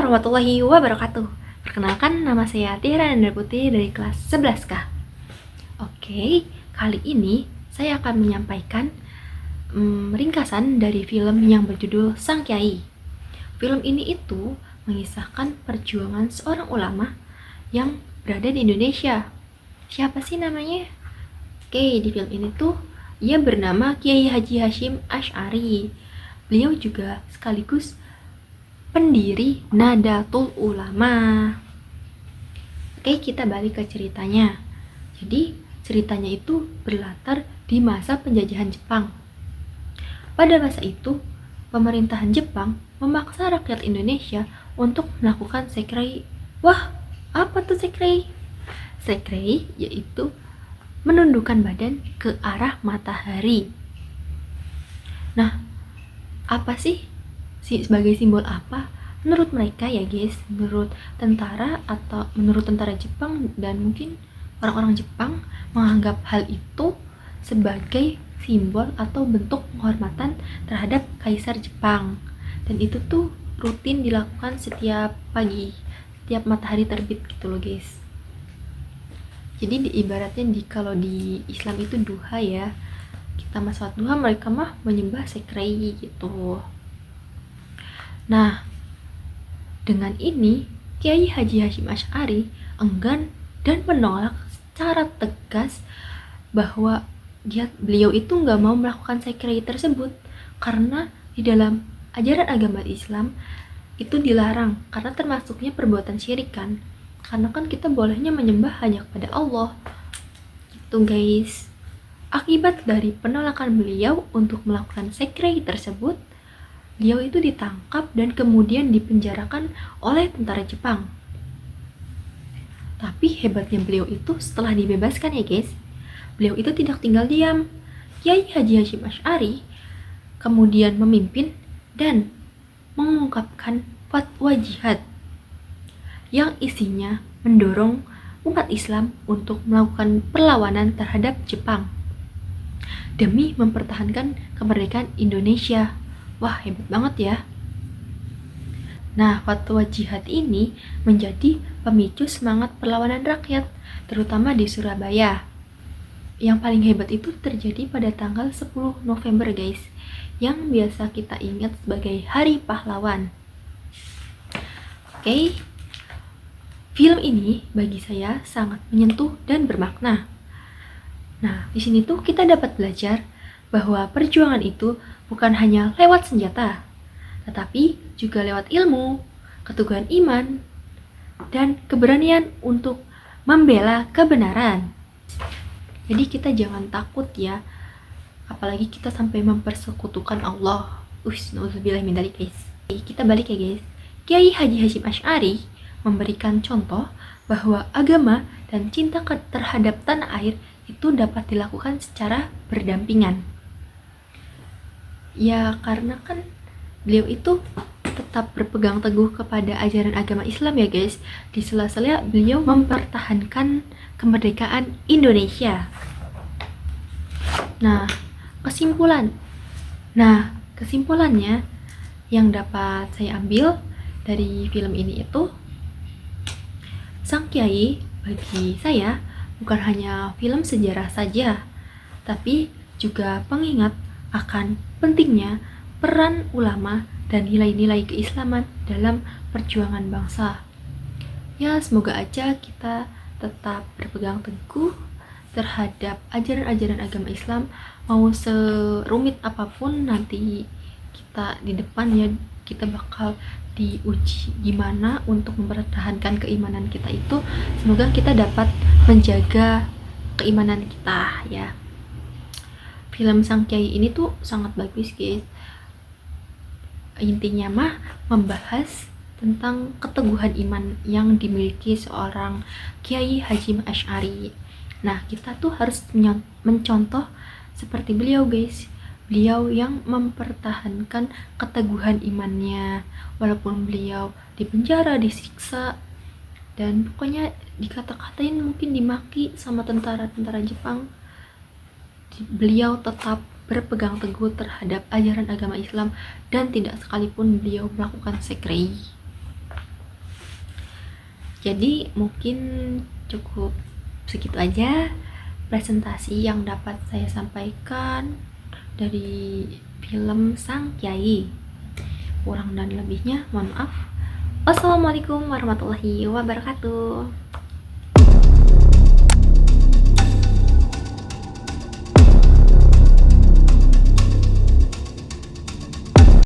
warahmatullahi wabarakatuh. Perkenalkan, nama saya Tiara Nanda Putri dari kelas 11K. Oke, kali ini saya akan menyampaikan ringkasan dari film yang berjudul Sang Kiai. Film ini itu mengisahkan perjuangan seorang ulama yang berada di Indonesia. Siapa sih namanya? Oke, di film ini tuh ia bernama Kiai Haji Hasyim Asy'ari. Beliau juga sekaligus pendiri Nadatul Ulama. Oke, kita balik ke ceritanya. Jadi, ceritanya itu berlatar di masa penjajahan Jepang. Pada masa itu, pemerintahan Jepang memaksa rakyat Indonesia untuk melakukan sekrei. Wah, apa tuh sekrei? Sekrei yaitu menundukkan badan ke arah matahari. Nah, apa sih sebagai simbol apa menurut mereka ya guys, menurut tentara atau menurut tentara Jepang, dan mungkin orang-orang Jepang menganggap hal itu sebagai simbol atau bentuk penghormatan terhadap kaisar Jepang, dan itu tuh rutin dilakukan setiap pagi, setiap matahari terbit gitu loh guys. Jadi ibaratnya kalau di Islam itu duha ya, kita sholat duha, mereka mah menyembah sekrei gitu. Nah, dengan ini Kiai Haji Hasyim Asy'ari enggan dan menolak secara tegas bahwa beliau itu nggak mau melakukan sekrei tersebut, karena di dalam ajaran agama Islam itu dilarang, karena termasuknya perbuatan syirik kan, karena kan kita bolehnya menyembah hanya kepada Allah gitu guys. Akibat dari penolakan beliau untuk melakukan sekrei tersebut, beliau itu ditangkap dan kemudian dipenjarakan oleh tentara Jepang. Tapi hebatnya beliau itu setelah dibebaskan ya guys, beliau itu tidak tinggal diam. Kiai Haji Hasyim Asy'ari kemudian memimpin dan mengungkapkan fatwa jihad yang isinya mendorong umat Islam untuk melakukan perlawanan terhadap Jepang demi mempertahankan kemerdekaan Indonesia. Wah, hebat banget ya. Nah, fatwa jihad ini menjadi pemicu semangat perlawanan rakyat, terutama di Surabaya. Yang paling hebat itu terjadi pada tanggal 10 November guys, yang biasa kita ingat sebagai Hari Pahlawan. Oke, film ini bagi saya sangat menyentuh dan bermakna. Nah, di sini tuh kita dapat belajar bahwa perjuangan itu bukan hanya lewat senjata, tetapi juga lewat ilmu, keteguhan iman, dan keberanian untuk membela kebenaran. Jadi kita jangan takut ya, apalagi kita sampai mempersekutukan Allah. Nauzubillah min dzalik guys. Kita balik ya guys. Kiai Haji Hasyim Asy'ari memberikan contoh bahwa agama dan cinta terhadap tanah air itu dapat dilakukan secara berdampingan. Ya, karena kan beliau itu tetap berpegang teguh kepada ajaran agama Islam ya guys. Di sela-sela beliau mempertahankan kemerdekaan Indonesia. Nah, kesimpulannya yang dapat saya ambil dari film ini itu, Sang Kiai bagi saya bukan hanya film sejarah saja, tapi juga pengingat akan pentingnya peran ulama dan nilai-nilai keislaman dalam perjuangan bangsa. Ya, semoga aja kita tetap berpegang teguh terhadap ajaran-ajaran agama Islam, mau serumit apapun nanti kita di depan ya, kita bakal diuji gimana untuk mempertahankan keimanan kita itu. Semoga kita dapat menjaga keimanan kita ya. Film Sang Kiai ini tuh sangat bagus guys. Intinya mah membahas tentang keteguhan iman yang dimiliki seorang Kiai Hasyim Asy'ari. Nah, kita tuh harus mencontoh seperti beliau guys. Beliau yang mempertahankan keteguhan imannya walaupun beliau dipenjara, disiksa, dan pokoknya dikata-katain, mungkin dimaki sama tentara-tentara Jepang. Beliau tetap berpegang teguh terhadap ajaran agama Islam dan tidak sekalipun beliau melakukan sekrei. Jadi mungkin cukup segitu aja presentasi yang dapat saya sampaikan dari film Sang Kiai. Kurang dan lebihnya mohon maaf. Wassalamualaikum warahmatullahi wabarakatuh.